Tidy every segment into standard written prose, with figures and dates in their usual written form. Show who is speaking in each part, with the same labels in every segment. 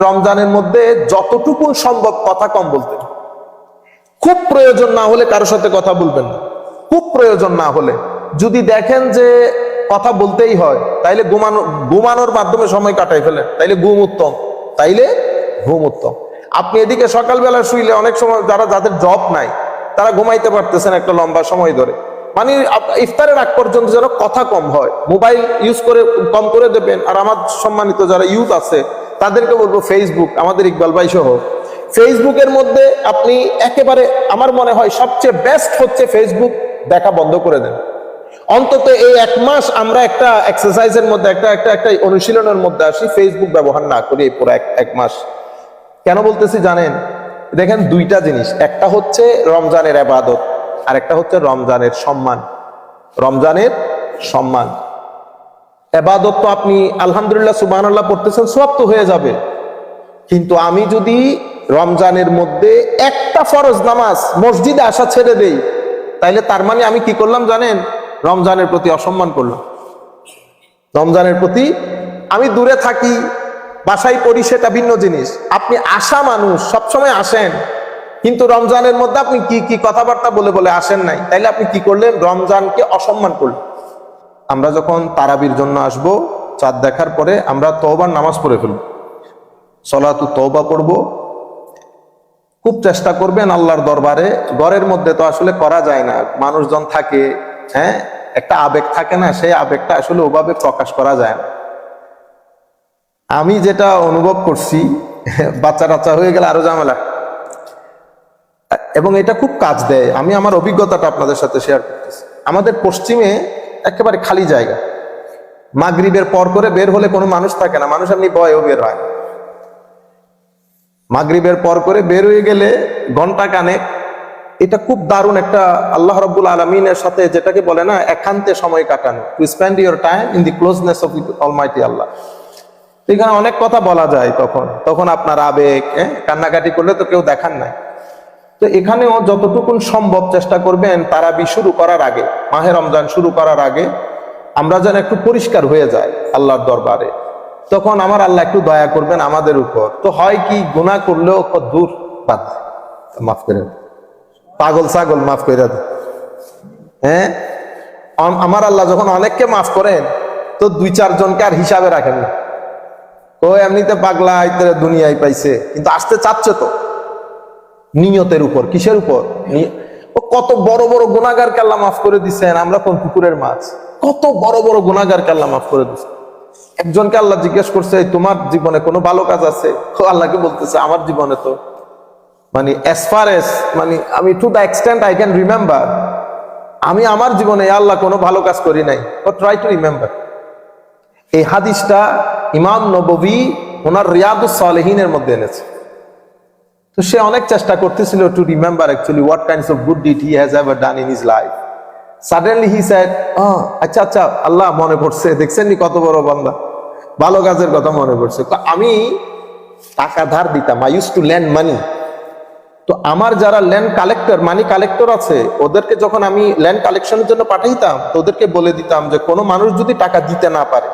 Speaker 1: রমজানের মধ্যে যতটুকু সম্ভব কথা কম বলতে, খুব প্রয়োজন না হলে কারোর সাথে কথা বলবেন না। খুব প্রয়োজন না হলে, যদি দেখেন যে কথা বলতেই হয়, তাইলে ঘুমানোর মাধ্যমে সময় কাটাই ফেলেন, তাইলে ঘুম উত্তম। আপনি এদিকে সকালবেলা শুইলে অনেক সময় যাদের জব নাই তারা ঘুমাইতে পারতেছেন একটা লম্বা সময় ধরে, মানে ইফতারের আগ পর্যন্ত যেন কথা কম হয়, মোবাইল ইউজ করে কম করে দেবেন। আর আমার সম্মানিত যারা ইউথ আছে তাদেরকে বলবো, ফেসবুক, আমাদের ইকবাল ভাই সহ ফেসবুকের মধ্যে আপনি একেবারে, আমার মনে হয় সবচেয়ে বেস্ট হচ্ছে ফেসবুক দেখা বন্ধ করে দেন। অন্তত এই 1 মাস আমরা একটা এক্সারসাইজের মধ্যে, একটা অনুশীলনের মধ্যে আসি, ফেসবুক ব্যবহার না করি এই পুরো এক মাস। কেন বলতেছি জানেন? দেখেন, দুইটা জিনিস, একটা হচ্ছে রমজানের ইবাদত, আর একটা হচ্ছে রমজানের সম্মান। রমজানের সম্মান, ইবাদত তো আপনি আলহামদুলিল্লাহ সুবহানাল্লাহ পড়তেছেন, সওয়াব তো হয়ে যাবে। কিন্তু আমি যদি রমজানের মধ্যে একটা ফরজ নামাজ মসজিদে আসা ছেড়ে দেই, তাইলে তার মানে আমি কি করলাম জানেন? রমজানের প্রতি অসম্মান করলাম। রমজানের প্রতি, আমি দূরে থাকি, বাসায় পড়ি, সেটা ভিন্ন জিনিস। আপনি আসা মানুষ, সবসময় আসেন, কিন্তু রমজানের মধ্যে আপনি কি কথাবার্তা বলে আসেন নাই, তাইলে আপনি কি করলেন? রমজানকে অসম্মান করলেন। আমরা যখন তারাবির জন্য আসব, চাঁদ দেখার পরে আমরা তওবার নামাজ পড়ে ফেলব, সলাতু তওবা পড়ব। খুব চেষ্টা করবেন আল্লাহর দরবারে, ঘরের মধ্যে তো আসলে করা যায় না, মানুষজন থাকে, হ্যাঁ, একটা আবেগ থাকে না, সেই আবেগটা আসলে ওভাবে প্রকাশ করা যায় না। আমি যেটা অনুভব করছি, বাচ্চা টাচ্চা হয়ে গেলে আরো ঝামেলা, এবং এটা খুব কাজ দেয়। আমি আমার অভিজ্ঞতাটা আপনাদের সাথে শেয়ার করতেছি। আমাদের পশ্চিমে একেবারে খালি জায়গা, মাগরিবের পর করে বের হলে কোনো মানুষ থাকে না, মানুষ এমনি ভয়েও বের হয়। মাগরিবের পর করে বের হয়ে গেলে ঘন্টা কানেক, এটা খুব দারুণ একটা আল্লাহ রাব্বুল আলামিনের সাথে, যেটাকে বলে না একান্তে সময় কাটানো, to spend your time in the closeness of almighty Allah. এখানে অনেক কথা বলা যায়, তখন আপনার আবেগ, কান্নাকাটি করলে তো কেউ দেখান নাই। তো এখানেও যতটুকুন সম্ভব চেষ্টা করবেন তারাবি শুরু করার আগে, মাহে রমজান শুরু করার আগে আমরা যেন একটু পরিষ্কার হয়ে যায় আল্লাহর দরবারে। তখন আমার আল্লাহ একটু দয়া করবেন আমাদের উপর। তো হয় কি, গুনাহ করলেও দূর, বাদ, মাফ করে, পাগল ছাগল মাফ করে দেন। হ্যাঁ, আমার আল্লাহ যখন অনেককে মাফ করেন, তো 2-4 জনকে আর হিসাবে রাখেন না। ও এমনিতে পাগলা, দুনিয়ায় পাইছে, কিন্তু আসতে চাচ্ছে তো নিয়তের উপর। কিসের উপর? ও কত বড় বড় গুনাহগারকে আল্লাহ মাফ করে দিচ্ছেন, আমরা কোন পুকুরের মাছ? কত বড় বড় গুনাহগারকে আল্লাহ মাফ করে দিচ্ছে। একজনকে আল্লাহ জিজ্ঞেস করছে, তোমার জীবনে কোনো ভালো কাজ আছে? আল্লাহকে বলতেছে, আমার জীবনে তো মানে as far as, মানে আমি to the extent I can remember, আমি আমার জীবনে আল্লাহ কোনো ভালো কাজ করি নাই। Try to remember. এই হাদিসটা ইমাম নববী ওনার রিয়াদুস সালেহিনের মধ্যে এনেছে। তো সে অনেক চেষ্টা করতেছিল to remember actually what kinds of good did he has ever done in his life. Suddenly he said, আচ্ছা আল্লাহ, মনে পড়ছে, দেখছেন নি কত বড় বান্দা, ভালো কাজের কথা মনে পড়ছে। আমি টাকা ধার দিতাম, আই ইউজ টু লেন্ড মানি। তো আমার যারা ল্যান্ড কালেক্টর, মানি কালেক্টর আছে, ওদেরকে যখন আমি ল্যান্ড কালেকশনের জন্য পাঠাইতাম, তো ওদেরকে বলে দিতাম যে কোনো মানুষ যদি টাকা দিতে না পারে,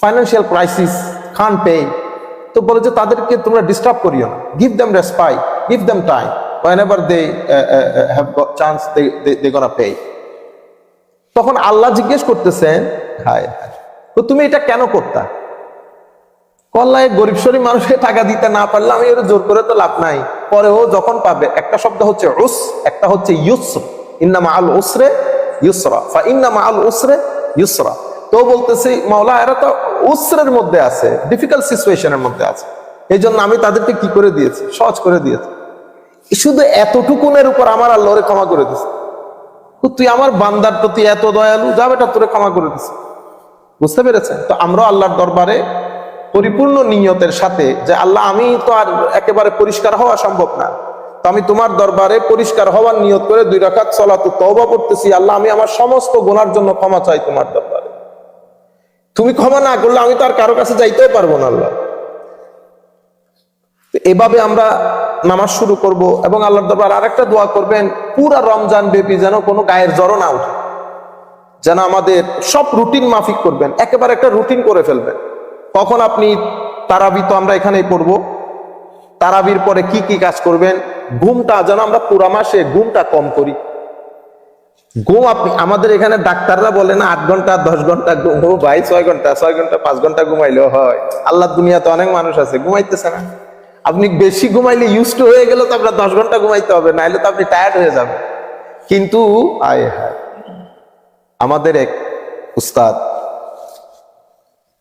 Speaker 1: ফাইন্যান্সিয়াল ক্রাইসিস, কান্ট পে, তো বলে যে তাদেরকে তোমরা ডিস্টার্ব করিও না, give them respite, give them time, whenever they have got chance they gonna pay। তখন আল্লাহ জিজ্ঞেস করতেছেন, হায় তো তুমি এটা কেন করতা? কল্লায় গরিব শরীফ মানুষকে টাকা দিতে না পারলে আমি ওর জোর করে তো লাভ নাই। পরে ও যখন পাবে, একটা শব্দ হচ্ছে উস, একটা হচ্ছে ইউসর, ইন্না মাআল উসরে ইউসরা, ফা ইন্না মাআল উসরে ইউসরা। তো বলতেছি, মাওলা এরা তো উসরের মধ্যে আছে, ডিফিকাল্ট সিচুয়েশনের মধ্যে আছে, এই জন্য আমি তাদেরকে কি করে দিয়েছি? সহজ করে দিয়েছি। শুধু এতটুকুনের উপর আমার আল্লাহরে ক্ষমা করে দিছে। তুই আমার বান্দার প্রতি এত দয়ালু, যা বেটা তোরে ক্ষমা করে দিছে। বুঝতে পেরেছেন? তো আমরা আল্লাহর দরবারে পরিপূর্ণ নিয়তের সাথে, যে আল্লাহ আমি তো আর একেবারে পরিষ্কার হওয়া সম্ভব না, তো আমি তোমার দরবারে পরিষ্কার হওয়ার নিয়ত করে 2 রাকাত সালাতু তওবা পড়তেছি। আল্লাহ, আমি আমার সমস্ত গুনার জন্য ক্ষমা চাই তোমার দরবারে। তুমি ক্ষমা না করলে আমি তো আর কারো কাছে যাইতেও পারবো না আল্লাহ। এভাবে আমরা নামাজ শুরু করব, এবং আল্লাহর দরবার আরেকটা দোয়া করবেন, পুরা রমজান ব্যাপী যেন কোনো গায়ের জ্বর না উঠে, যেন আমাদের সব রুটিন মাফিক করবেন, একেবারে একটা রুটিন করে ফেলবেন। কখন আপনি তারাবি তো আমরা এখানেই পড়বো। তারাবির পরে কি কি কাজ করবেন? ঘুমটা যেন আমরা পুরা মাসে ঘুমটা কম করি। ঘুম আপনি আমাদের এখানে ডাক্তাররা বলে না 8 ঘন্টা 10 ঘন্টা ঘুম, ভাই 6 ঘন্টা 5 ঘন্টা ঘুমাইলেও হয়। আল্লাহ দুনিয়াতে অনেক মানুষ আছে ঘুমাইতেছে না। আপনি বেশি ঘুমাইলে ইউজ টু হয়ে গেলে তো আপনার 10 ঘন্টা ঘুমাইতে হবে, নাইলে তো আপনি টায়ার্ড হয়ে যাবেন। কিন্তু আয় হায়, আমাদের এক উস্তাদ,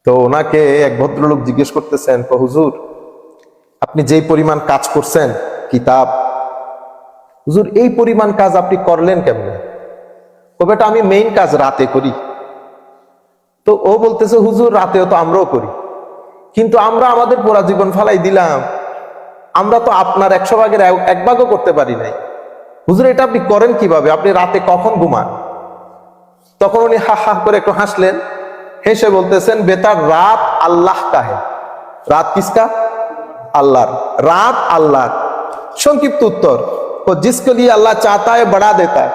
Speaker 1: তো ওনাকে এক ভদ্রলোক জিজ্ঞেস করতেছেন, হুজুর আপনি যেই পরিমাণ কাজ করছেন কিতাব, হুজুর এই পরিমাণ কাজ আপনি করলেন কেমনে? ও বেটা আমি মেইন কাজ রাতে করি। তো ও বলতেছে, হুজুর রাতেও তো আমরাও করি, কিন্তু আমরা আমাদের পুরা জীবন ফালাই দিলাম, আমরা তো আপনার 100 ভাগের 1 ভাগও করতে পারি নাই। হুজুর এটা আপনি করেন কিভাবে? আপনি রাতে কখন ঘুমান? তখন উনি হা হা করে একটু হাসলেন, হেসে বলতেছেন, বেটা রাত আল্লাহ কা হে। রাত কিসকা? আল্লাহর। রাত আল্লাহর। সংক্ষিপ্ত উত্তর, ও জিসকে লিয়ে আল্লাহ চাহতা है बढ़ा देता है।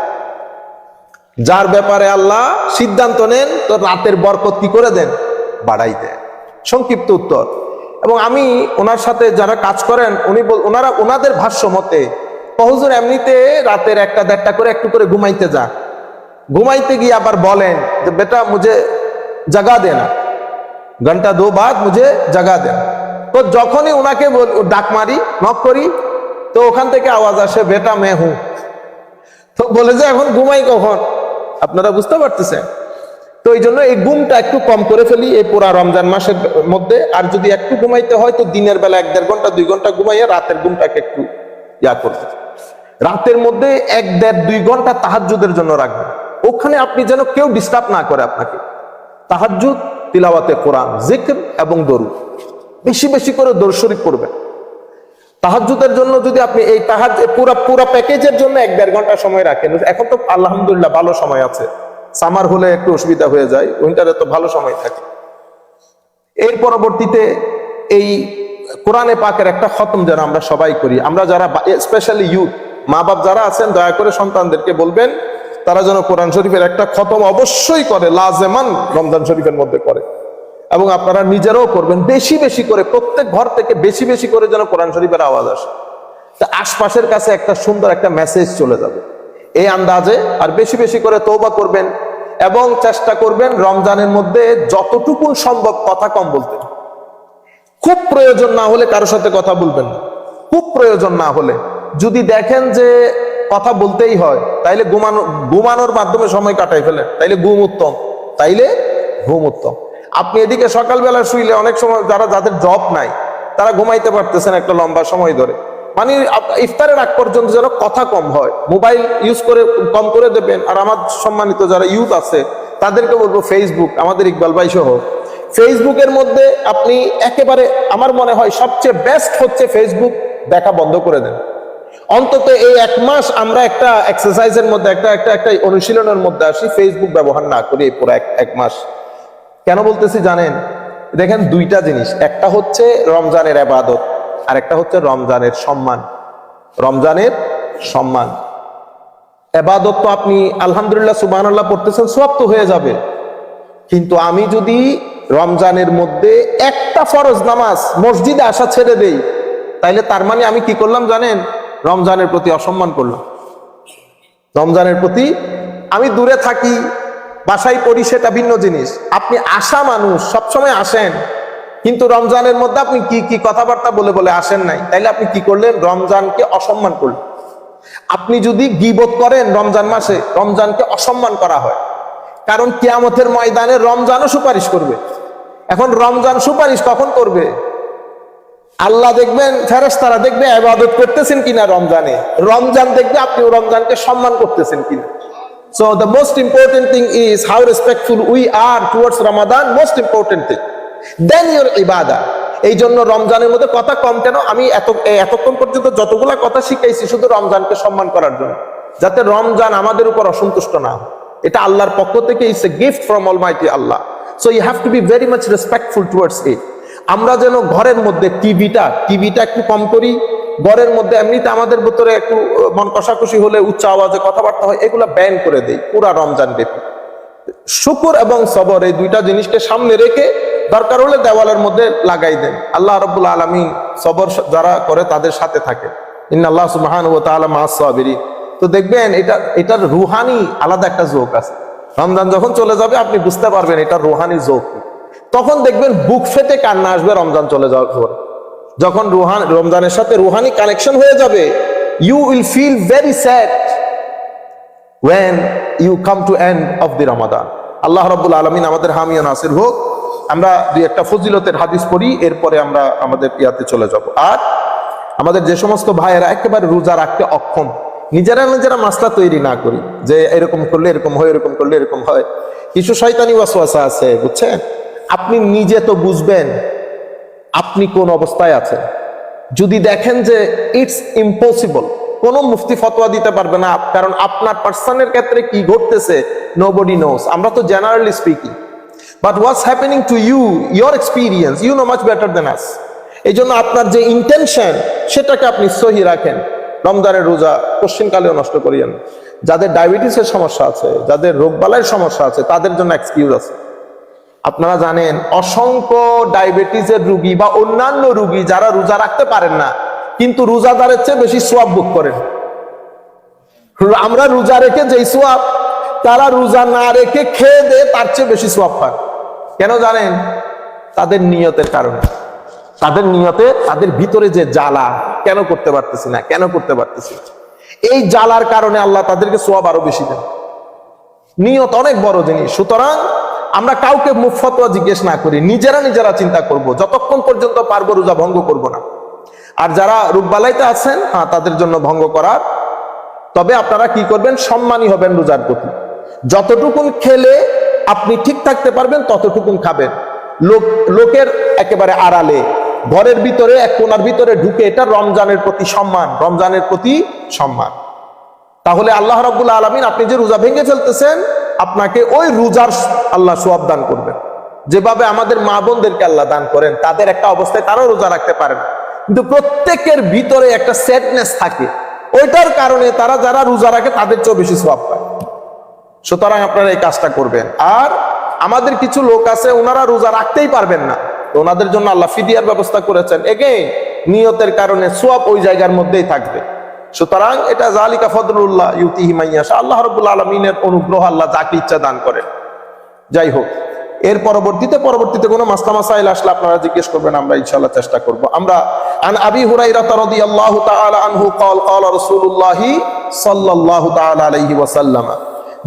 Speaker 1: যার ব্যাপারে আল্লাহ সিদ্ধান্ত নেন তো রাতের বরকত কি করে দেন? বাড়াই দেন। সংক্ষিপ্ত উত্তর। এবং আমি ওনার সাথে যারা কাজ করেন ওনারা ওনাদের ভাষ্য মতে, হুজুর এমনিতে রাতের 1টা 1.5টা করে একটু করে ঘুমাইতে যান, ঘুমাইতে গিয়ে আবার বলেন যে বেটা মুঝে জাগা দেনা, ঘন্টা 2 বাদ মুঝে জাগা দেনা। তো যখনই ওনাকে ডাক মারি, নক করি, তো ওখান থেকে আওয়াজ আসে বেটা মে হু। তো বলে যে এখন ঘুমাই কখন? আপনারা বুঝতে পারতেছেন? তো এই জন্য এই ঘুমটা একটু কম করে ফেলি এই পুরা রমজান মাসের মধ্যে। আর যদি একটু ঘুমাইতে হয় তো দিনের বেলা 1-1.5 ঘন্টা 2 ঘন্টা ঘুমাইয়া রাতের ঘুমটাকে একটু করবে। রাতের মধ্যে 1-1.5-2 ঘন্টা তাহাজ্জুদের জন্য রাখবেন। ওখানে আপনি যেন কেউ ডিস্টার্ব না করে আপনাকে। তাহাজ্জুদ, তিলাওয়াতে কোরআন, জিক্র এবং দরুদ, বেশি বেশি করে দরুদ শরীফ পড়বেন। তাহাজ্জুদের জন্য যদি আপনি এই পুরা প্যাকেজের জন্য 1-1.5 ঘন্টা সময় রাখেন, এখন তো আলহামদুলিল্লাহ ভালো সময় আছে, সামার হলে একটু অসুবিধা হয়ে যায়, উইন্টারে তো ভালো সময় থাকে। এর পরবর্তীতে এই কোরআনে পাকের একটা খতম যেন আমরা সবাই করি। আমরা যারা স্পেশালি ইউথ, মা বাপ যারা আছেন, দয়া করে সন্তানদেরকে বলবেন তারা যেন কোরআন শরীফের একটা খতম অবশ্যই করে, লাজেমান রমজান শরীফের মধ্যে করে। এবং আপনারা নিজেরাও করবেন, বেশি বেশি করে, প্রত্যেক ঘর থেকে বেশি বেশি করে যেন কোরআন শরীফের আওয়াজ আসে। তা আশপাশের কাছে একটা সুন্দর একটা মেসেজ চলে যাবে এই আন্দাজে। আর বেশি বেশি করে তওবা করবেন এবং চেষ্টা করবেন রমজানের মধ্যে যতটুকু সম্ভব কথা কম বলতে। খুব প্রয়োজন না হলে কারোর সাথে কথা বলবেন না। খুব প্রয়োজন না হলে, যদি দেখেন যে কথা বলতেই হয়, তাইলে ঘুমানোর মাধ্যমে সময় কাটাই ফেলেন, তাইলে ঘুম উত্তম, তাইলে ঘুম উত্তম। আপনি এদিকে সকালবেলা শুইলে অনেক সময় যাদের জব নাই তারা ঘুমাইতে পারতেছেন একটা লম্বা সময় ধরে, মানে ইফতারের আগ পর্যন্ত যেন কথা কম হয়, মোবাইল ইউজ করে কম করে দেবেন। আর আমার সম্মানিত যারা ইউথ আছে তাদেরকে বলবো, ফেসবুক, আমাদের ইকবাল ভাই সহ ফেসবুকের মধ্যে আপনি একেবারে, আমার মনে হয় সবচেয়ে বেস্ট হচ্ছে ফেসবুক দেখা বন্ধ করে দেন। অন্তত এই 1 মাস আমরা একটা এক্সারসাইজের মধ্যে, একটা অনুশীলনের মধ্যে আসি, ফেসবুক ব্যবহার না করি পুরো 1 মাস। কেন বলতেছি জানেন? দেখেন 2টা জিনিস, একটা হচ্ছে রমজানের ইবাদত আর একটা হচ্ছে রমজানের সম্মান। রমজানের সম্মান, ইবাদত তো আপনি আলহামদুলিল্লাহ সুবহানাল্লাহ পড়তেছেন, সওয়াব তো হয়ে যাবে। কিন্তু আমি যদি রমজানের মধ্যে একটা ফরজ নামাজ মসজিদে আসা ছেড়ে দেই, তাইলে তার মানে আমি কি করলাম জানেন? রমজানের প্রতি অসম্মান করলাম। রমজানের প্রতি, আমি দূরে থাকি, বাসায় পড়ি, সেটা ভিন্ন জিনিস। আপনি আসা মানুষ, সবসময় আসেন, কিন্তু রমজানের মধ্যে আপনি কি কি কথাবার্তা বলে বলে আসেন নাই, তাইলে আপনি কি করলেন? রমজানকে অসম্মান করলেন। আপনি যদি গীবত করেন রমজান মাসে, রমজানকে অসম্মান করা হয়, কারণ কিয়ামতের ময়দানে রমজানও সুপারিশ করবে। এখন রমজান সুপারিশ কখন করবে? আল্লাহ দেখবেন, ফেরেশতারা দেখবে ইবাদত করতেছেন কিনা রমজানে, রমজান দেখবে আপনিও রমজানকে সম্মান করতেছেন কিনা। So the most important thing is how respectful we are towards Ramadan, most important thing, then your ibadah. এই জন্য রমজানের মধ্যে কথা কম কেন? আমি এতক্ষণ পর্যন্ত যতগুলা কথা শিখাইছি শুধু রমজানকে সম্মান করার জন্য, যাতে রমজান আমাদের উপর অসন্তুষ্ট না হয়। এটা আল্লাহর পক্ষ থেকে, it's a gift from almighty Allah. So you have to be very much respectful towards it. আমরা যেন ঘরের মধ্যে টিভিটা একটু কম করি। ঘরের মধ্যে এমনিতে আমাদের ভিতরে একটু মন কষাকষি হলে উচ্চ আওয়াজে কথাবার্তা হয়, এগুলা ব্যান করে দেই পুরা রমজান ব্যাপী। শুকর এবং সবর, এই 2টা জিনিসকে সামনে রেখে দরকার হলে দেওয়ালের মধ্যে লাগাই দেন। আল্লাহ রাব্বুল আলামিন সবর যারা করে তাদের সাথে থাকে। ইন্নাল্লাহ সুবহানাহু ওয়া তাআলা মা'আস সাবিরিন। তো দেখবেন এটার রুহানি আলাদা একটা জোক আছে। রমজান যখন চলে যাবে আপনি বুঝতে পারবেন এটা রুহানি জোক। তখন দেখবেন বুক ফেটে কান্না আসবে রমজান চলে যাওয়ার পর। যখন রমজানের সাথে রুহানি কানেকশন হয়ে যাবে, you will feel very sad when you come to end of the Ramadan. আল্লাহ রাব্বুল আলামিন আমাদের হামি ও নাসির হোক। আমরা দুই একটা ফজিলতের হাদিস পড়ি, এরপরে আমরা আমাদের ইয়াতে চলে যাব। আর আমাদের যে সমস্ত ভাইয়েরা একেবারে রোজা রাখতে অক্ষম, নিজেরা মাসলা তৈরি না করি যে এরকম করলে এরকম হয়, এরকম করলে এরকম হয়। কিছু শয়তানি ওয়াসওয়াসা আছে, বুঝছেন? আপনি নিজে তো বুঝবেন আপনি কোন অবস্থায় আছেন। যদি দেখেন যে ইটস ইম্পসিবল, কোন মুফতি ফতোয়া দিতে পারবে না, কারণ আপনার পার্সনের ক্ষেত্রে কি ঘটতেছে নোবডি নোস। আমরা তো generally speaking, but what's happening to you, your experience, you know much better than us. এই জন্য আপনার যে ইন্টেনশন সেটাকে আপনি সহি রাখেন। রমজানের রোজা কোশ্চিনকালেও নষ্ট করিয়েন। যাদের ডায়াবেটিসের সমস্যা আছে, যাদের রোগবালাইয়ের সমস্যা আছে, তাদের জন্য এক্সকিউজ আছে। আপনারা জানেন অসংখ্য ডায়াবেটিসের রোগী বা অন্যান্য রোগী যারা রোজা রাখতে পারেন না, কিন্তু রোজাদারের চেয়ে বেশি সোয়াব ভোগ করেন। আমরা রোজা রেখে যেই সোয়াব, তারা রোজা না রেখে খেয়ে দেয় তার চেয়ে বেশি সোয়াব পান। কেন জানেন? তাদের নিয়তের কারণে। তাদের নিয়তে, তাদের ভিতরে যে জ্বালা, কেন করতে পারতেছি না, কেন করতে পারতেছি না, এই জ্বালার কারণে আল্লাহ তাদেরকে সোয়াব আরো বেশি দেন। নিয়ত অনেক বড় জিনিস। সুতরাং আমরা কাউকে মুখ ফতোয়া জিজ্ঞেস না করি, নিজেরা চিন্তা করব, যতক্ষণ পর্যন্ত পারবো রোজা ভঙ্গ করব না। আর যারা রোগবালাইতে আছেন, হ্যাঁ, তাদের জন্য ভঙ্গ করার, তবে আপনারা কি করবেন? সম্মানী হবেন রোজার প্রতি। যতটুকুন খেলে আপনি ঠিক থাকতে পারবেন ততটুকুন খাবেন। লোকের একেবারে আড়ালে, ঘরের ভিতরে এক কোণার ভিতরে ঢুকে, এটা রমজানের প্রতি সম্মান, রমজানের প্রতি সম্মান। তাহলে আল্লাহ রাব্বুল আলামিন, আপনি যে রোজা ভেঙে ফেলতেছেন, আপনাকে ওই রোজার আল্লাহ সওয়াব দান করবেন। যেভাবে আমাদের মা বোনদেরকে আল্লাহ দান করেন, তাদের একটা অবস্থায় তারাও রোজা রাখতে পারেন, কিন্তু প্রত্যেকের ভিতরে একটা স্যাডনেস থাকে, ওইটার কারণে তারা যারা রোজা রাখে তাদের চেয়েও বেশি সওয়াব পায়। সুতরাং আপনারা এই কাজটা করবেন। আর আমাদের কিছু লোক আছে, ওনারা রোজা রাখতেই পারবেন না, তো ওনাদের জন্য আল্লাহ ফিদিয়ার ব্যবস্থা করেছেন। এগেইন নিয়তের কারণে সওয়াব ওই জায়গার মধ্যেই থাকবে। সুতরাং এটা জালিকা ফদলুল্লাহ ইউতিহি মাইয়াশা, আল্লাহ রাব্বুল আলামিনের অনুগ্রহ, আল্লাহ যাকে ইচ্ছা দান করেন। যাই হোক, এর পরবর্তীতে কোনো মাসলা মাসাইল আসলে আপনারা জিজ্ঞেস করবেন, আমরা ইনশাআল্লাহ চেষ্টা করব। আমরা আন আবি হুরায়রা রাদিয়াল্লাহু তাআলা আনহু قال قال رسول الله صلى الله تعالى عليه وسلم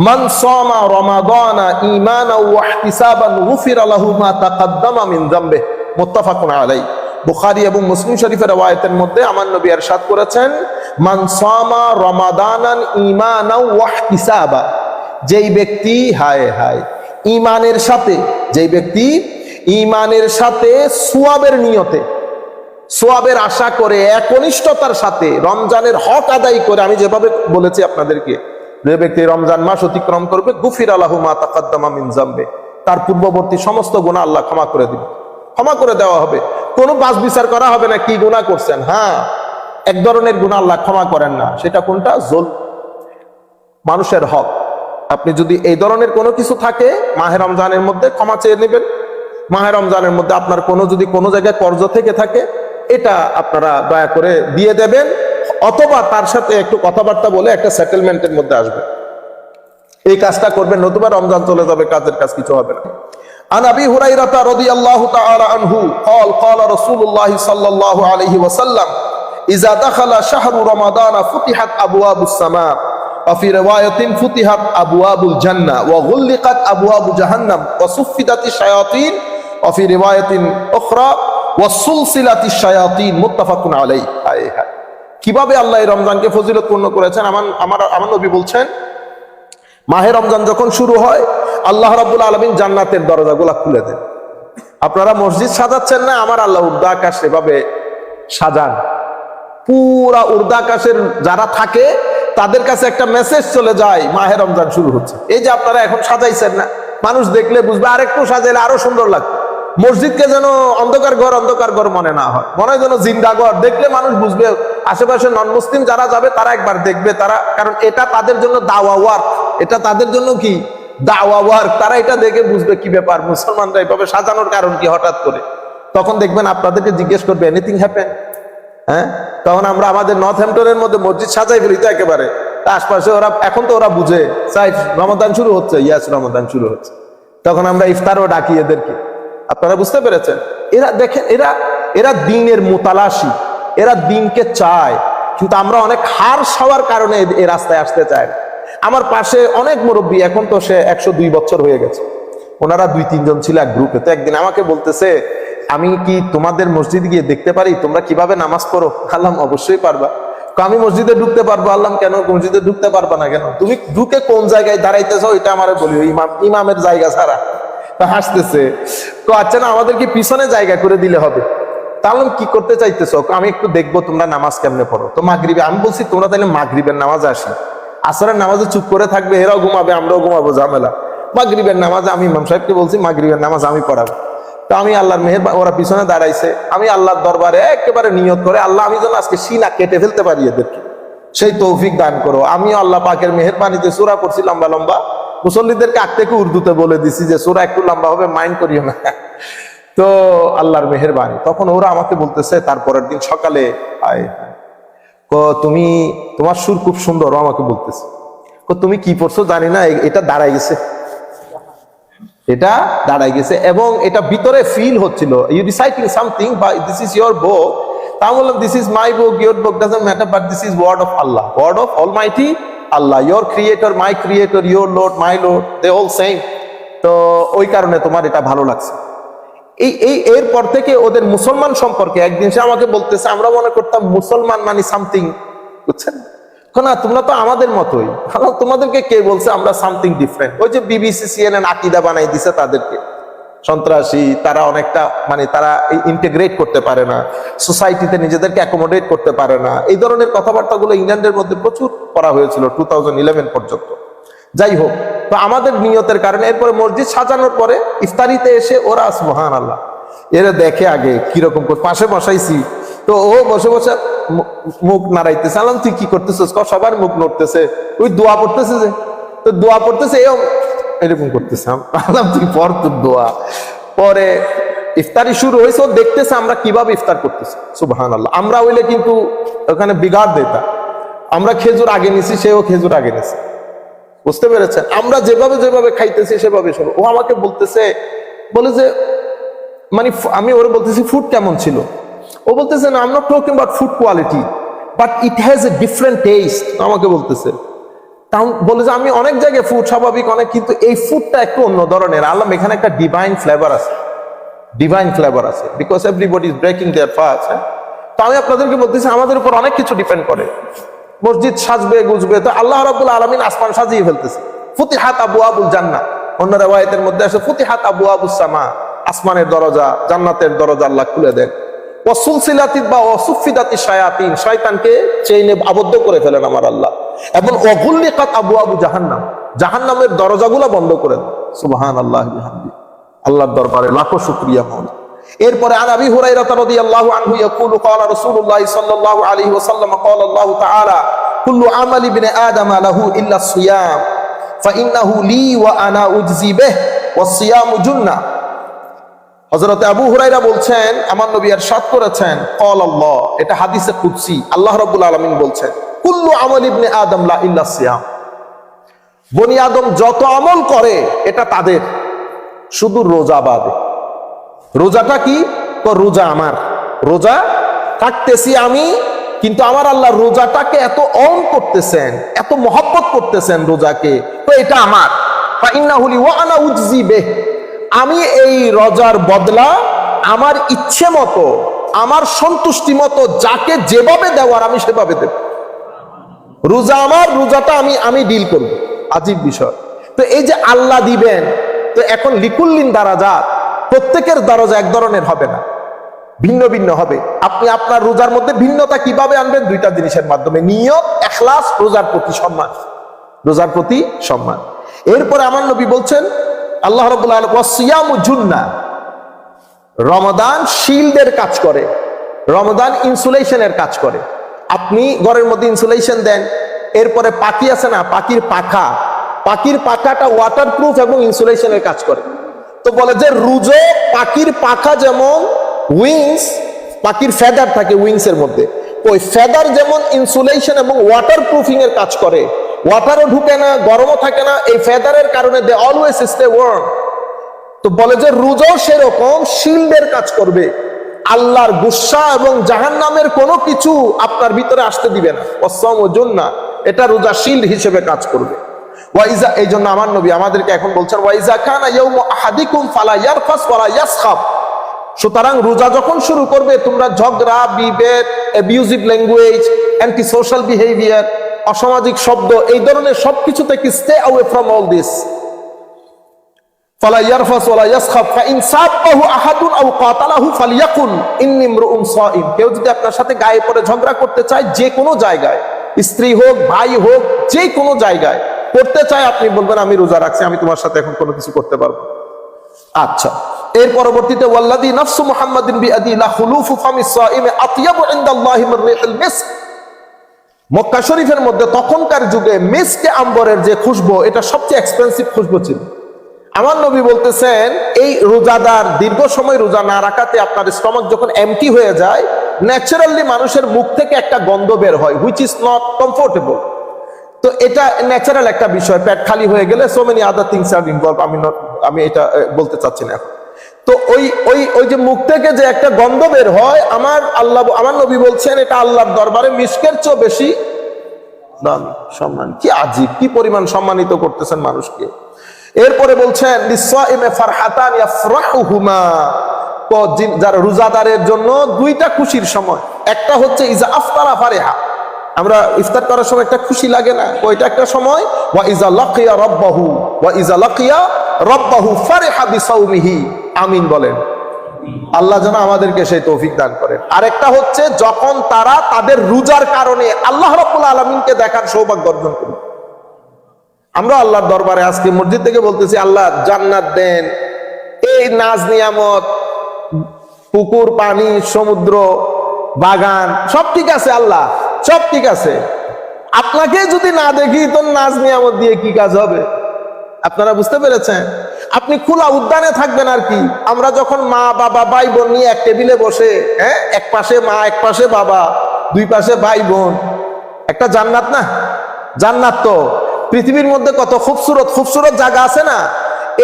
Speaker 1: من صام رمضان ايمانا واحتسابا غفر له ما تقدم من ذنبه متفق عليه। বুখারী এবং মুসলিম শরীফের রওয়ায়াতের মধ্যে আমার নবী ইরশাদ করেছেন, মান সামা রমাদানান ঈমানাও ওয়াহতিসাবা, যেই ব্যক্তি ঈমানের সাথে, যেই ব্যক্তি ঈমানের সাথে সওয়াবের নিয়তে, সওয়াবের আশা করে, একনিষ্ঠতার সাথে রমজানের হক আদায় করে, আমি যেভাবে বলেছি আপনাদেরকে, যে ব্যক্তি রমজান মাস অতিক্রম করবে, গুফির লাহু মা তাকাদ্দামা মিন যামবে, তার পূর্ববর্তী সমস্ত গুনাহ আল্লাহ ক্ষমা করে দিবেন, ক্ষমা করে দেওয়া হবে। কোনো বাছ বিচার করা হবে না কি গুনাহ করছেন। হ্যাঁ, এক ধরনের গুনাহ আল্লাহ ক্ষমা করেন না, সেটা কোনটা? জুলম, মানুষের হক। আপনি যদি এই ধরনের কোনো কিছু থাকে, মাহে রমজানের মধ্যে ক্ষমা চেয়ে নেবেন। মাহে রমজানের মধ্যে আপনার যদি কোনো জায়গায় কর্জ থেকে থাকে, এটা আপনারা দয়া করে দিয়ে দেবেন, অথবা তার সাথে একটু কথাবার্তা বলে একটা সেটেলমেন্টের মধ্যে আসবে। এই কাজটা করবেন, নতুবা রমজান চলে যাবে, কাজের কাজ কিছু হবে না। عن ابي هريره رضي الله تعالى عنه قال قال رسول الله صلى الله عليه وسلم اذا دخل شهر رمضان فتحت ابواب السماء وفي روايه فتحت ابواب الجنه وغلقت ابواب جهنم وصفدت الشياطين وفي روايه اخرى وسلسلت الشياطين متفق عليه। কিভাবে আল্লাহ এই রমজানকে ফজিলতপূর্ণ করেছেন। আমার নবী বলছেন, মাহে রমজান যখন শুরু হয়, আল্লাহ রাব্বুল আলামিন জান্নাতের দরজাগুলো খুলে দেন। আপনারা মসজিদ সাজাচ্ছেন না, আমার আল্লাহ উর্দা আকাশ এভাবে সাজান। পুরা উর্দা আকাশের যারা থাকে তাদের কাছে একটা মেসেজ চলে যায়, মাহে রমজান শুরু হচ্ছে। এই যে আপনারা এখন সাজাইছেন না, মানুষ দেখলে বুঝবে, আরেকটু সাজাইলে আরো সুন্দর লাগবে। মসজিদকে যেন অন্ধকার ঘর মনে না হয়, মনে হয় যেন জিন্দা ঘর। দেখলে মানুষ বুঝবে, আশেপাশে নন মুসলিম যারা যাবে তারা একবার দেখবে, তারা, কারণ এটা তাদের জন্য দাওয়া ওয়ার্ক, এটা তাদের জন্য কি দাওয়া ওয়ার্ক, তারা এটা দেখে বুঝবে কি ব্যাপার, মুসলমানরা এভাবে সাজানোর কারণ কি হঠাৎ করে। তখন দেখবেন আপনাদেরকে জিজ্ঞেস করবে এনিথিং হ্যাপেন, হ্যাঁ। তখন আমরা আমাদের নর্থ হ্যাম্পটনের মধ্যে মসজিদ সাজাই ফেলি তো একেবারে, আশপাশে ওরা এখন তো ওরা বুঝে সাইফ রমাদান শুরু হচ্ছে, ইয়াস রমাদান শুরু হচ্ছে, তখন আমরা ইফতারও ডাকি এদেরকে। আপনারা বুঝতে পেরেছেন? এরা দেখেন, এরা দিনের মুতালাশি, এরা দিনকে চায়, কিন্তু আমরা অনেক হার হওয়ার কারণে এই রাস্তায় আসতে চাই। আমার পাশে অনেক মুরব্বী, এখন তো সে 102 বছর হয়ে গেছে, ওনারা 2-3 জন ছিল এক গ্রুপে। তো একদিন আমাকে বলতেছে, আমি কি তোমাদের মসজিদ গিয়ে দেখতে পারি তোমরা কিভাবে নামাজ পড়ো? আল্লাহ অবশ্যই পারবা। আমি মসজিদে ঢুকতে পারবো? আল্লাহ কেন মসজিদে ঢুকতে পারবা না কেন? তুমি ঢুকে কোন জায়গায় দাঁড়াইতেছো এটা আমারে বলি, ইমামের জায়গা ছাড়া। হাসতেছে, তো আচ্ছা না আমাদেরকে পিছনে জায়গা করে দিলে হবে? তাহলে কি করতে চাইতেছো? আমি একটু দেখবো তোমরা নামাজ কেমনে পড়ো। তো মাগরিবে আমি বলছি তোমরা তাহলে মাগরিবের নামাজে আসি, আসরের নামাজে চুপ করে থাকবে, এরাও ঘুমাবে আমরাও ঘুমাবো, ঝামেলা। মাগরিবের নামাজে আমি ইমাম সাহেবকে বলছি মাগরিবের নামাজ আমি পড়াবো। তো আমি আল্লাহর মেহেরবানি, ওরা পিছনে দাঁড়াইছে, আমি আল্লাহর দরবারে একেবারে নিয়ত করে, আল্লাহ আমি যেন আজকে সিনা কেটে ফেলতে পারি এদেরকে, সেই তৌফিক দান করো। আমিও আল্লাহ পাকের মেহেরবানিতে সূরা পড়ছি লম্বা লম্বা, মুসল্লিদেরকে আগ থেকে উর্দুতে বলে দিছি যে সূরা একটু লম্বা হবে, মাইন্ড করিও না। তো আল্লাহর মেহেরবানি, তখন ওরা আমাকে বলতেছে তারপরের দিন সকালে, তুমি তোমার সুর খুব সুন্দর, আমাকে বলতেছে তুমি কি পড়ছো জানি না, এটা দাঁড়াই গেছে, এটা দাঁড়াই গেছে, এবং এটা ভিতরে ফিল হচ্ছিল, ইউ রিসাইটিং সামথিং বা দিস ইজ ইয়োর বুক। তা বললাম this is my book, your book doesn't matter, but this is word of Allah, word of almighty Allah, your creator, my creator, your lord, my lord, they all same. তো ওই কারণে তোমার এটা ভালো লাগছে। এরপর থেকে ওদের মুসলমান সম্পর্কে একদিন সে আমাকে বলতেছে, আমরা মনে করতাম মুসলমান মানে সামথিং, বুঝছেন না, তোমরা তো আমাদের মতোই। তোমাদেরকে কে বলছে আমরা সামথিং ডিফারেন্ট? ওই যে বিবিসি সিএনএন আকিদা বানাই দিছে তাদেরকে, সন্ত্রাসী, তারা অনেকটা মানে তারা ইন্টিগ্রেট করতে পারে না, সোসাইটিতে নিজেদেরকে অ্যাকোমোডেট করতে পারে না, এই ধরনের কথাবার্তাগুলো ইংল্যান্ডের মধ্যে প্রচুর করা হয়েছিল 2011 পর্যন্ত। যাই হোক, তো আমাদের নিয়তের কারণে এরপরে মসজিদ সাজানোর পরে ইফতারিতে এসে ওরা সুবহানাল্লাহ এরা দেখে আগে কিরকম করে, পাশে বসাইছি, তো ও বসে বসে মুখ নাড়াইতেছে। আলাম তুই কি করতেছিস? সবার মুখ নড়তেছে, ওই দোয়া পড়তেছে, যে তো দোয়া পড়তেছে এরকম করতেছে। আলাম তুই পর তোর দোয়া। পরে ইফতারি শুরু হয়েছে, ও দেখতেছে আমরা কিভাবে ইফতার করতেছি। সুবহানাল্লাহ, আমরা হইলে কিন্তু ওখানে বিগাড় দিতাম, আমরা খেজুর আগে নিছি, সেও খেজুর আগে নিছে, বুঝতে পেরেছেন? আমরা যেভাবে যেভাবে খাইতেছি সেভাবে সব। ও আমাকে বলতেছে, বলে যে মানে আমি ওরে বলতেছি ফুড কেমন ছিল? ও বলতেছে না, I am not talking about food quality, but it has a different taste. আমাকে বলতেছে, তা বলে যে আমি অনেক জায়গায় ফুড স্বাভাবিক অনেক, কিন্তু এই ফুডটা একটু অন্য ধরনের। আল্লাহ এখানে একটা ডিভাইন ফ্লেভার আছে, ডিভাইন ফ্লেভার আছে, because everybody is breaking their fast. তো আমি আপনাদেরকে বলতেছি আমাদের উপর অনেক কিছু ডিপেন্ড করে। মসজিদ সাজবে গুজবে, তো আল্লাহ রাব্বুল আলামিন আসমান সাজিয়ে ফেলতেছে। ফুতিহাত আবওয়াবুল জান্নাহ, অন্য riwayat-এর মধ্যে আছে ফুতিহাত আবওয়াবুস সামা, আসমানের দরজা, জান্নাতের দরজা আল্লাহ খুলে দেন। ওয়াসুলসিলাতিত বা ওয়াসুফিদাতিশ শায়াতিন, শয়তানকে চেইনে আবদ্ধ করে ফেলেন আমার আল্লাহ। এবং ওয়াগুল্লিকাত আবওয়াবু জাহান্নাম, জাহান্নামের দরজাগুলো বন্ধ করে দেন। সুবহানাল্লাহি বিহামদি, আল্লাহর দরবারে লাখো শুকরিয়া মাওলা। এরপরে আন আবি হুরায়রা রাদিয়াল্লাহু আনহু ইয়াকুলু ক্বালা রাসূলুল্লাহ সাল্লাল্লাহু আলাইহি ওয়াসাল্লাম ক্বালা আল্লাহু তাআলা কুল্লু আমালি ইবনি আদম লাহু ইল্লা সিয়াম ফাইন্নাহু লি ওয়া আনা উজজি বিহি ওয়াস-সিয়ামু জুন্নাহ। হযরত আবু হুরায়রা বলছেন, আমার নবী ইরশাদ করেছেন, ক্বালা আল্লাহ, এটা হাদিসে কুদসি, আল্লাহ রাব্বুল আলামিন বলছেন, কুল্লু আমালি ইবনি আদম লা ইল্লা সিয়াম, বনি আদম যত আমল করে এটা তাদের, শুধু রোজা বাদে। রোজাটা কি? তো রোজা আমার, রোজা থাকতেছি আমি, কিন্তু আমার আল্লাহ রোজাটাকে এত অন করতেছেন, এত মহব্বত করতেছেন রোজাকে, তো এটা আমার। ফাইন্নাহু লি ওয়া আনা উজজি বিহি, আমি এই রোজার বদলা আমার ইচ্ছে মতো, আমার সন্তুষ্টি মতো যাকে যেভাবে দেওয়ার আমি সেভাবে দেব। রোজা আমার, রোজাটা আমি ডিল করব। আজীব বিষয়। তো এই যে আল্লাহ দিবেন, তো এখন লিকুল্লিন দারাজাত, প্রত্যেকের দরজা এক ধরনের হবে না, ভিন্ন ভিন্ন হবে। আপনি আপনার রোজার মধ্যে ভিন্নতা কিভাবে আনবেন? দুইটা জিনিসের মাধ্যমে, নিয়ত, ইখলাস, রোজার প্রতি সম্মান, রোজার প্রতি সম্মান। এরপরে আমার নবী বলছেন, আল্লাহ রাব্বুল আলামিন ওয়াস-সিয়ামু জুন্নাহ, রমাদান শিল্ডের কাজ করে, রমাদান ইনসুলেশনের কাজ করে। আপনি ঘরের মধ্যে ইনসুলেশন দেন, এরপরে পাখি আছে না, পাখির পাখা, পাখির পাখাটা ওয়াটারপ্রুফ এবং ইনসুলেশনের কাজ করে। তো বলে যে রুজো পাখির পাখা যেমন উইংস, পাখির ফেদার থাকে উইংস এর মধ্যে, ওই ফেদার যেমন ইনসুলেশন এবং ওয়াটারপ্রুফিং এর কাজ করে, ওয়াটারও ঢুকে না, গরমও থাকে না, এই ফেদারের কারণে দে অলওয়েজ স্টে ওয়ার্ম। তো বলে যে রোজাও সেরকম শিল্ডের কাজ করবে, আল্লাহর গুসা এবং জাহান্নামের কোনো কিছু আপনার ভিতরে আসতে দিবে না। ওয়াসসাওমু জুন্নাহ, এটা রোজা শিল্ড হিসেবে কাজ করবে। ওয়াইজা, এই জন্য আমার নবী আমাদেরকে এখন বলছেন ওয়াইজা কানা ইয়াউমু আহাদিকুম ফালা ইয়ারফাস ওয়ালা ইয়াসখাব। সুতরাং রোজা যখন শুরু করবে তোমরা ঝগড়া, বিভেদ, abusive language, anti social behaviour, অসামাজিক শব্দ, এই ধরনের সবকিছু থেকে stay away from all this. ফালা ইয়ারফাস ওয়ালা ইয়াসখাব ফাইন সাবাহু আহাদুন আও কাতালাহু ফালিয়াকুল ইন্নী ইমরুউন সাইম। কেউ যদি আপনার সাথে গায়ে পড়ে ঝগড়া করতে চায়, যে কোনো জায়গায়, স্ত্রী হোক, ভাই হোক, যে কোনো জায়গায় করতে চায়, আপনি বলবেন আমি রোজা রাখছি, আমি তোমার সাথে এখন কোনো কিছু করতে পারবো। আচ্ছা, এর পরবর্তীতে ওয়াল্লাযী নাফসু মুহাম্মাদিন বিয়াদি লা খুলুফু ফামিস সাইমি আতয়াবু ইনদাল্লাহি মির রিহিল মিস্ক। মক্কা শরীফের মধ্যে তখনকার যুগে মিস্কে আম্বরের যে খুশবু, এটা সবচেয়ে এক্সপেন্সিভ খুশবু ছিল। আমার নবী বলতেছেন এই রোজাদার দীর্ঘ সময় রোজা না রাখাতে আপনার স্টমাক যখন এমটি হয়ে যায়, ন্যাচারালি মানুষের মুখ থেকে একটা গন্ধ বের হয়, হুইচ ইজ নট কমফোর্টেবল। তো এটা ন্যাচারাল একটা বিষয়, পেট খালি হয়ে গেলে so many other things are involve. আমি এটা বলতে চাচ্ছি না এখন। তো ওই যে মুখ থেকে যে একটা গন্ধ বের হয়, আমার নবী বলছেন এটা আল্লাহর দরবারে মিস্কের চেয়ে বেশি দামি, সম্মান। কি আজীব, কি পরিমাণ সম্মানিত করতেছেন মানুষকে। এরপরে বলছেন লিসাইমে ফারহাতান ইয়াফরাহুহুমা, যারা রোজাদারের জন্য দুইটা খুশির সময়। একটা হচ্ছে ইজা আফতারা ফারিহা, আমরা ইফতার করার সময় একটা খুশি লাগে না, ওইটা একটা সময়। ওয়া ইজা লাকিয়া রাব্বাহু ফারিহা বিসাওমিহি। আমিন বলেন। আল্লাহ যেন আমাদেরকে সেই তৌফিক দান করেন। আরেকটা হচ্ছে যখন তারা তাদের রোজার কারণে আল্লাহ রাব্বুল আলামিনকে দেখার সৌভাগ্য অর্জন করে। আমরা আল্লাহর দরবারে আজকে মসজিদ থেকে বলতেছি আল্লাহ জান্নাত দেন, এই নাজ নিয়ামত, পুকুর, পানি, সমুদ্র, বাগান, সব ঠিক আছে আল্লাহ, সব ঠিক আছে। আপনাকে যদি না দেখি তো নাজ নিয়ামত দিয়ে কি কাজ হবে? আপনারা বুঝতে পেরেছেন? আপনি খোলা উদ্যানে থাকবেন আর কি। আমরা যখন মা বাবা ভাই বোন নিয়ে এক টেবিলে বসে, এক পাশে মা এক পাশে বাবা, দুই পাশে ভাই বোন, একটা জান্নাত না? জান্নাত তো পৃথিবীর মধ্যে কত খুবসুরত খুবসুরত জায়গা আছে না,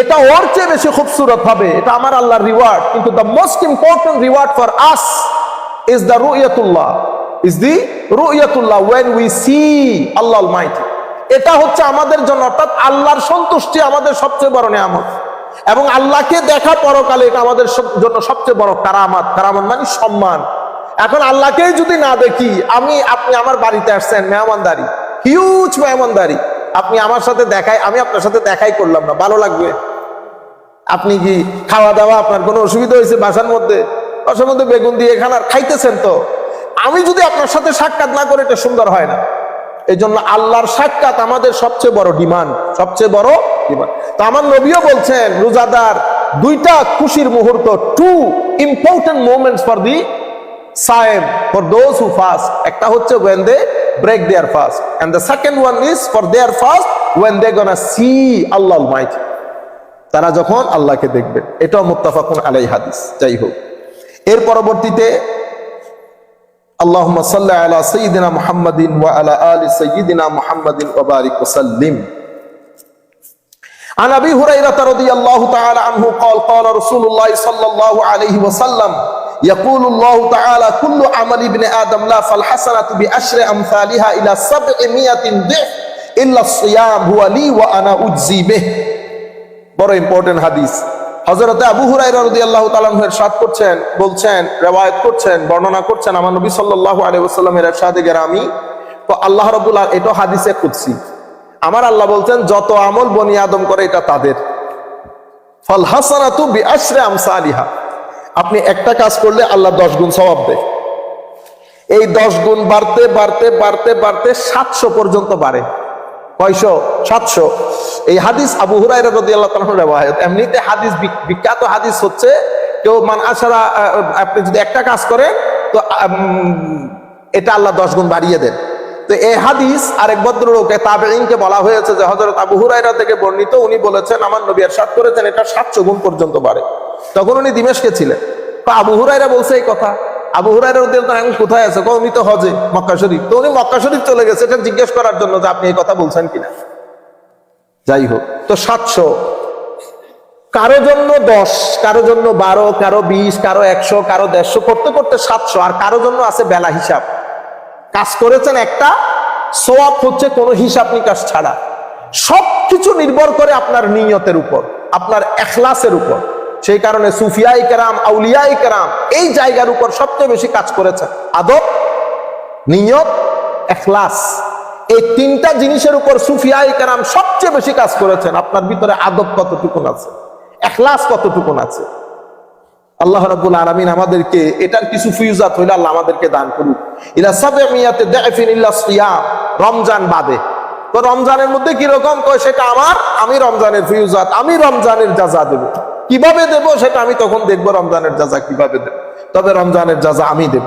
Speaker 1: এটা ওর চেয়ে বেশি খুবসুরত হবে। এটা আমার আল্লাহর রিওয়ার্ড। কিন্তু the most important reward for us is the রুইয়াতুল্লাহ, when we see Allah Almighty। এটা হচ্ছে আমাদের জন্য, অর্থাৎ আল্লাহর সন্তুষ্টি আমাদের সবচেয়ে বড় নিয়ামত, এবং আল্লাহকে দেখা পরকালে এটা আমাদের জন্য সবচেয়ে বড় কারামাত। কারামাত মানে সম্মান। এখন আল্লাহকেই যদি না দেখি, আপনি আমার বাড়িতে আসছেন, মেহমানদারি, হিউজ মেহমানদারি, আপনি আমার সাথে আমি আপনার সাথে দেখাই করলাম না, ভালো লাগবে? আপনি কি খাওয়া দাওয়া আপনার কোনো অসুবিধা হয়েছে? বাসার মধ্যে বেগুন দিয়ে খানার খাইতেছেন, তো আমি যদি আপনার সাথে সাক্ষাৎ না করে এটা সুন্দর হয় না। এই জন্য আল্লাহর সাক্ষাৎ আমাদের সবচেয়ে বড় ডিমান্ড, সবচেয়ে বড় ডিমান্ড। তো আমার নবীও বলছেন রোজাদার দুইটা খুশির মুহূর্ত, two important moments for the সাইম, ফর দোজ হু ফাস্ট। একটা হচ্ছে when they break their fast, and the second one is for their fast when they gonna see Allah Almighty, তারা যখন আল্লাহকে দেখবেন। এটাও মুত্তাফাকুন আলাইহি হাদিস। যাই হোক, এর পরবর্তীতে আল্লাহুম্মা সাল্লি আলা সাইয়্যিদিনা মুহাম্মাদিন ওয়া আলা আলি সাইয়্যিদিনা মুহাম্মাদিন ওয়া বারিক ওয়া সাল্লিম। عن ابي هريره رضي الله تعالى عنه قال قال رسول الله صلى الله عليه وسلم يقول الله تعالى كل عمل ابن ادم لا فالحسنه بعشر امثالها الى 700 ضعف الا الصيام هو لي وانا اجزي به। বড় ইম্পর্টেন্ট হাদিস। হযরত আবু হুরায়রা রাদিয়াল্লাহু তাআলা আনহু ইরশাদ করছেন, বলছেন, riwayat করছেন, বর্ণনা করছেন আমার নবী সাল্লাল্লাহু আলাইহি ওয়াসাল্লামের ইরশাদে গেরামি। তো আল্লাহ রাব্বুল আলামিন, এটা হাদিসে কুদসি, আমার আল্লাহ বলছেন যত আমল বনি আদম করে এটা তাদের। ফাল হাসানাতু বিআশরি আমসালিহা, আপনি একটা কাজ করলে আল্লাহ 10 গুণ সওয়াব দেয়। এই 10 গুণ বাড়তে বাড়তে বাড়তে বাড়তে 700 পর্যন্ত বাড়ে। কয়শো? 700। এই হাদিস আবু হুরায়রা রাদিয়াল্লাহু তাআলা আনহু riwayat। এমনিতে হাদিস, বিখ্যাত হাদিস হচ্ছে কেউ মান আশারা, আপনি যদি একটা কাজ করেন তো এটা আল্লাহ 10 গুণ বাড়িয়ে দেন। তো এই হাদিস আরেক ভদ্রলোকে তাবেঈনকে বলা হয়েছে যে হযরত আবু হুরায়রা থেকে বর্ণিত, উনি বলেছেন আমার নবী ইরশাদ করেছেন এটা 700 গুণ পর্যন্ত বাড়ে। তখন উনি দিমেশকে ছিলেন। তো আবু হুরায়রা বলছে এই কথা। আবু হুরায়রা রাদিয়াল্লাহু আনহু কোথায় আছে? উনি তো হজে মক্কা শরীফ। তো উনি মক্কা শরীফ চলে গেছে এটা জিজ্ঞেস করার জন্য যে আপনি এই কথা বলছেন কিনা। যাই হোক, তো 700, কারো জন্য 10, কারো জন্য 12, কারো 20, কারো 100, কারো 150, করতে করতে 700। আর কারো জন্য আছে বেলা হিসাব, কাজ করেছেন একটা, সওয়াব হচ্ছে কোনো হিসাব নিকাশ ছাড়া। সবকিছু নির্ভর করে আপনার নিয়তের উপর, আপনার ইখলাসের উপর। সেই কারণে সুফিয়াই কেরাম, আউলিয়াই কেরাম এই জায়গার উপর সবচেয়ে বেশি কাজ করেছেন। আদব, নিয়ত, ইখলাস, এই তিনটা জিনিসের উপর সুফিয়াই কেরাম সবচেয়ে বেশি কাজ করেছেন। আপনার ভিতরে আদব কতটুকুন আছে, ইখলাস কতটুকুন আছে। আল্লাহ রাব্বুল আলামিন আমাদেরকে এটার কিছু ফিউজাত হইলে আল্লাহ আমাদেরকে দান করুক। ইলা সাবমিয়াতে দাফিন ইল্লা সিয়াম, রমজান বাদে। তো রমজানের মধ্যে কি রকম কয় সেটা আমি রমজানের ফিউজাত, আমি রমজানের যাজা দেব। কিভাবে দেব সেটা আমি তখন দেখব, রমজানের যাজা কিভাবে দেব। তবে রমজানের যাজা আমি দেব।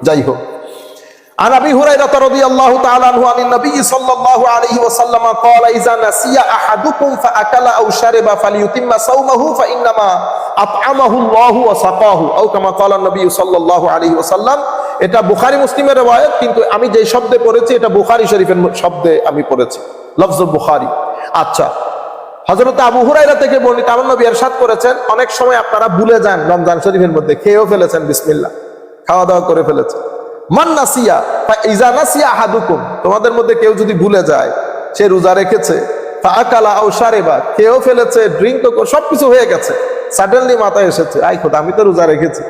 Speaker 1: যাই হোক, عن أبي هريرة رضي الله تعالى عنه عن النبي صلى الله عليه وسلم قال إذا نسي أحدكم فأكل أو شرب فليتم صومه فإنما أطعمه الله وسقاه أو كما قال النبي صلى الله عليه وسلم। এটা বুখারী মুসলিমের riwayat, কিন্তু আমি যে শব্দে পড়েছি এটা বুখারী শরীফের শব্দে আমি পড়েছি, লফজুল বুখারী। আচ্ছা, হযরত আবু হুরায়রা থেকে বর্ণিত আমার নবী ইরশাদ করেছেন, অনেক সময় আপনারা ভুলে যান রমজান শরীফের মধ্যে, খেয়েও ফেলেছেন বিসমিল্লাহ, খাওয়া দাওয়া করে ফেলেছেন। মান নাসিয়া ইজা নাসিয়া আহাদুকুম, তোমাদের মধ্যে কেউ যদি ভুলে যায় সে রোজা রেখেছে, ফাআকালা আও শারিবা, খেয়েও ফেলেছে, ড্রিঙ্ক তো সবকিছু হয়ে গেছে, সাডেনলি মাথায় এসেছে আই খোদা আমি তো রোজা রেখেছি,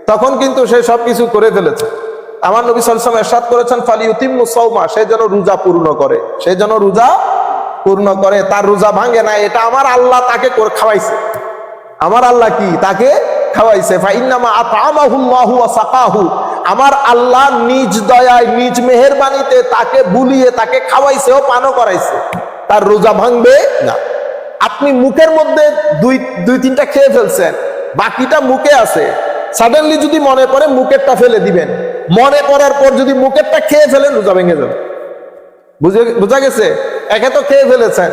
Speaker 1: তখন কিন্তু সে সবকিছু করে ফেলেছে। আমার নবী সাল্লাল্লাহু আলাইহি ওয়াসাল্লাম ইরশাদ করেছেন ফালিউতিম্মু সাওমা, সে যেন রোজা পূর্ণ করে, সে যেন রোজা পূর্ণ করে। তার রোজা ভাঙে না, এটা আমার আল্লাহ তাকে খাওয়াইছে। আমার আল্লাহ কি তাকে খাওয়াইছে। ফাইন্নামা আতআমাহুল্লাহু ওয়া সাকাহু, আমার আল্লাহ নিজ দয়ায় নিজ মেহেরবানিতে তাকে বুলিয়ে তাকে খাওয়াইছে ও পানও করাইছে, তার রোজা ভাঙবে না। আপনি মুখের মধ্যে দুই তিনটা খেয়ে ফেলছেন, বাকিটা মুখে আছে, সাডেনলি যদি মনে পড়ে মুখেরটা ফেলে দিবেন, মনে পড়ার পর যদি মুখেরটা খেয়ে ফেলেন রোজা ভেঙে যাবে। বুঝা গেছে? একে তো খেয়ে ফেলেছেন,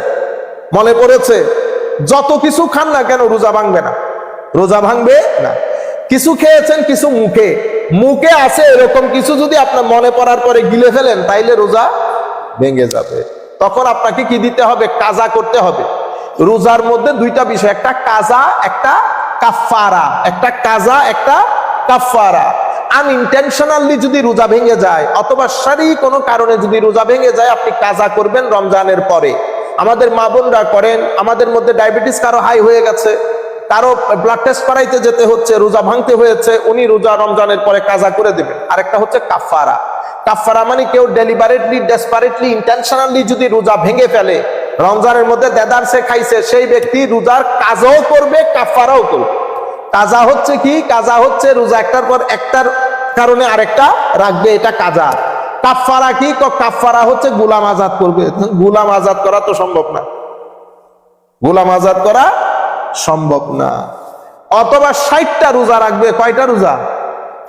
Speaker 1: মনে পড়েছে, যত কিছু খান না কেন রোজা ভাঙবে না, রোজা ভাঙবে না। কিছু খেয়েছেন, কিছু মুখে আছে, এরকম কিছু যদি আপনার মনে পড়ার পরে গিলে ফেলেন তাইলে রোজা ভেঙে যাবে। তখন আপনাকে কি দিতে হবে? কাজা করতে হবে। রোজার মধ্যে দুইটা বিষয়, একটা কাজা, একটা কাফারা। একটা কাজা, একটা কাফারা। আনইনটেনশনালি যদি রোজা ভেঙে যায় অথবা শারীরিক কোনো কারণে যদি রোজা ভেঙে যায়, আপনি কাজা করবেন রমজানের পরে। আমাদের মা বোনরা করেন, আমাদের মধ্যে ডায়াবেটিস কারো হাই হয়ে গেছে, কারো ব্লাড টেস্ট করাইতে যেতে হচ্ছে, রোজা ভাঙতে হয়েছে, উনি রোজা রমজানের পরে কাজা করে দেবেন। আরেকটা হচ্ছে কাফারা। কাফারা মানে কেউ ডেলিবারেটলি, ডেসপারেটলি, ইন্টেনশনালি যদি রোজা ভেঙে ফেলে, রমজানের মধ্যে দেদারসে খাইছে, সেই ব্যক্তি রোজার কাজাও করবে, কাফারাও করবে। কাজা হচ্ছে কি? কাজা হচ্ছে রোজা একটার পর একটার কারণে আরেকটা রাখবে, এটা কাজা। কাফারা কি? কাফারা হচ্ছে গোলাম আজাদ করবে। গোলাম আজাদ করা তো সম্ভব না, গোলাম আজাদ করা সম্ভব না। অথবা 60টা রোজা রাখবে। কয়টা রোজা?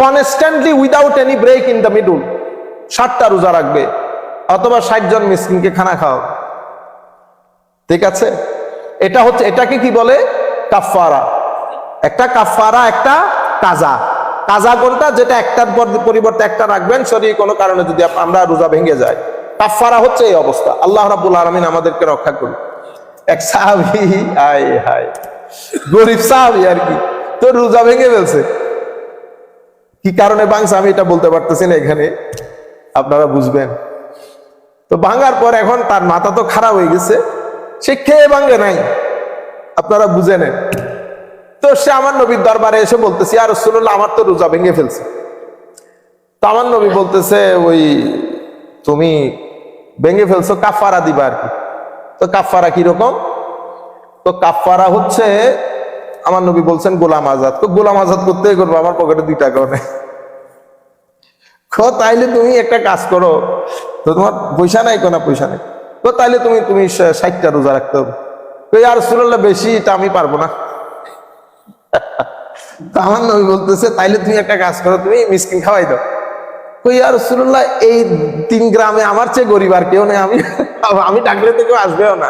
Speaker 1: Constantly without any break in the middle 60টা রোজা রাখবে, অথবা 60 জন মিসকিনকে খানা খাও। ঠিক আছে? এটা হচ্ছে, এটাকে কি বলে? কাফারা। একটা কাফারা, একটা কাজা। কাজা কোনটা? যেটা একটার পরিবর্তে একটা রাখবেন শরীর কোনো কারণে যদি আমরা রোজা ভেঙে যায়। কাফারা হচ্ছে এই অবস্থা। আল্লাহ রাব্বুল আলামিন আমাদেরকে রক্ষা করুন। এক সাহাবী, হায় হায়, গরিব সাহাবী আর কি, তো রোজা ভেঙে ফেলছে। কি কারণে ভাঙছে আমি এটা বলতে পারতেছি না, এখানে আপনারা বুঝবেন। তো ভাঙার পর এখন তার মাথা তো খারাপ হয়ে গেছে, সে খেয়ে ভাঙে নাই, আপনারা বুঝে নেন। তো সে আমার নবীর দরবারে এসে বলতেছে, ইয়া রাসূলুল্লাহ, আমার তো রোজা ভেঙে ফেলছে। তো আমার নবী বলতেছে, ওই তুমি ভেঙে ফেলছো, কাফারা দিবা আর কি। তো কাফারা কিরকম? তো কাফারা হচ্ছে, আমার নবী বলছেন গোলাম আজাদ। তো গোলাম আজাদ করতেই করবো, আমার পকেটে 2 টাকাও নেই। তাইলে তুমি একটা কাজ করো, তো তোমার পয়সা নাই, কোনো পয়সা নেই, তো তাইলে তুমি 60টা রোজা রাখতে হবে। তো ইয়া রাসূলুল্লাহ, বেশি এটা আমি পারবো না। তো আমার নবী বলতেছে, তাইলে তুমি একটা কাজ করো, তুমি মিসকিন খাওয়াই দাও। কই ইয়া রাসূলুল্লাহ, এই 3 গ্রামে আমার চেয়ে গরিব আর কেউ নেই, আমি ডাকলে তো কেউ আসবেও না।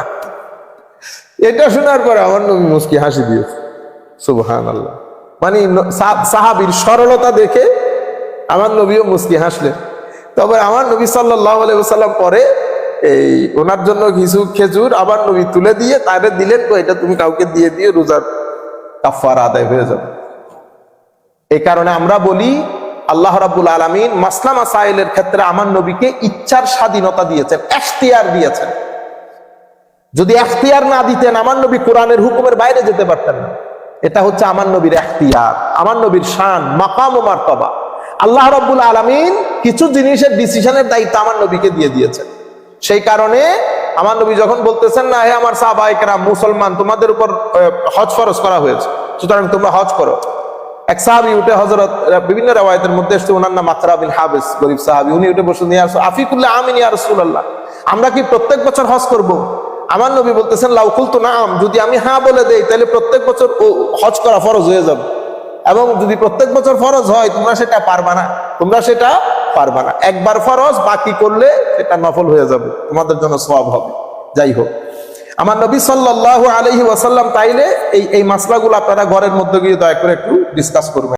Speaker 1: এটা শোনার পরে আমার নবী মুস্কি হাসি দিয়েছে। সুবহানাল্লাহ। মানে সাহাবীর সরলতা দেখে আমার নবীও মুস্কি হাসলেন। তবে আমার নবী সাল্লাল্লাহু আলাইহি ওয়াসাল্লাম পরে এই ওনার জন্য কিছু খেজুর আবার নবী তুলে দিয়ে তারে দিলেন, তো এটা তুমি কাউকে দিয়ে দিয়ে রোজার কাফারা আদায় হয়ে যাবে। এই কারণে আমরা বলি আল্লাহ রাব্বুল আলামিন মাসলা মাসাইলের ক্ষেত্রে আমার নবীকে ইচ্ছার স্বাধীনতা দিয়েছেন, এখতিয়ার দিয়েছেন। যদি এখতিয়ার না দিতেন আমার নবী কোরআনের হুকুমের বাইরে যেতে পারতেন না। এটা হচ্ছে আমার নবীর এখতিয়ার, আমার নবীর শান, মাকাম ও মারতাবা। আল্লাহ রাব্বুল আলামিন কিছু জিনিসের ডিসিশনের দায়িত্ব আমার নবীকে দিয়ে দিয়েছেন। সেই কারণে আমার নবী যখন বলতেছেন না, হে আমার সাহাবায়ে কেরাম মুসলমান, তোমাদের উপর হজ ফরজ করা হয়েছে, সুতরাং তোমরা হজ করো। এক সাহাবী উঠে, হযরত বিভিন্ন riwayতের মধ্যে এসেছে ওনার নাম আকরা বিন হাবিস, গরীব সাহাবী, উনি উঠে বসে নিয়ে আসো আফিকুল্লাহ আমিন ইয়া রাসূলুল্লাহ, আমরা কি প্রত্যেক বছর হজ করব? আমার নবী বলতেছেন লাউ কুলতু নাম, যদি আমি হ্যাঁ বলে দেই তাহলে প্রত্যেক বছর হজ করা ফরজ হয়ে যাবে, এবং যদি প্রত্যেক বছর ফরজ হয় তোমরা সেটা পারবা না, তোমরা সেটা পারবা না। একবার ফরজ, বাকি করলে সেটা নফল হয়ে যাবে, তোমাদের জন্য সওয়াব হবে। যাই হোক, আমার নবী সাল্লাল্লাহু আলাইহি ওয়াসাল্লাম তাইলে এই মাসলাগুলো আপনারা ঘরের মধ্যে গিয়ে দয়া করে একটু ডিসকাস করবেন।